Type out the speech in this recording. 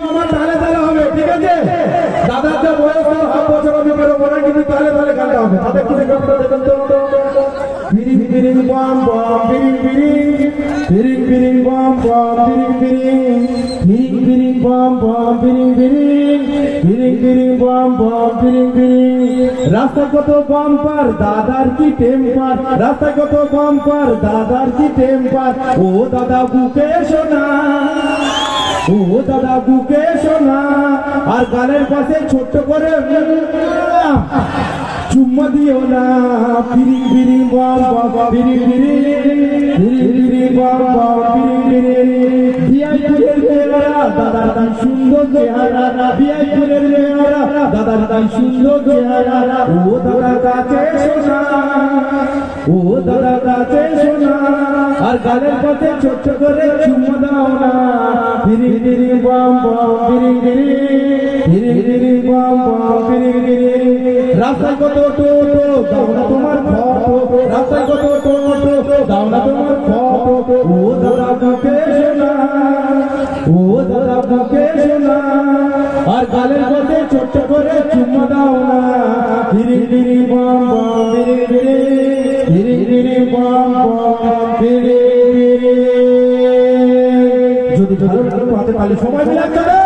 আমার তালে তালে হবে, ঠিক আছে? দাদার যা বয়স 7 বছর আমি কেন বলে, কিন্তু তালে তালে গানটা হবে। তাদের কি দেখুন তো, বিরিং বিরিং বম বম বিরিং বিরিং, বিরিং বিরিং বম বম বিরিং বিরিং, বিরিং বিরিং বম বম বিরিং বিরিং, বিরিং বিরিং বম বম বিরিং বিরিং। রাস্তা কত বাম্পার, দাদার কি টেম্পার, রাস্তা কত বাম্পার, দাদার কি টেম্পার। ও দাদা বুকে শোনা, ও দাদা বুকে শোনা, আর গালের পাশে ছোট্ট করে চুম্মা দিও না। বিরিং বিরিং বম বম বিরিং বিরিং, বিরিং বিরিং বম বম বিরিং বিরিং। বিআইপুরের মেয়েরা দাদার তাই সুন্দর চেহারা, বিআইপুরের মেয়েরা দাদার তাই সুন্দর চেহারা। ও দাদা কাছে শোনা, ও দাদা কাছে শোনা, আর গালের পাশে ছোট্ট করে চুম্মা দাও না। বিরিং বিরিং বম বম বিরিং বিরিং, বিরিং বিরিং বম বম বিরিং বিরিং। রাস্তায় কত টোটো, দাও না তোমার ফটো, রাস্তায় কত টোটো, দাও না তোমার ফটো। ও দাদা বুকে শোনা, ও দাদা বুকে শোনা, আর গালের পাশে ছোট্ট করে চুম্মা দাও না। বিরিং বিরিং বম বম বিরিং বিরিং, বিরিং বিরিং বম বম বিরিং বিরিং। যদি ভালো লাগে হাতে তালি সময় মিলাতে হবে।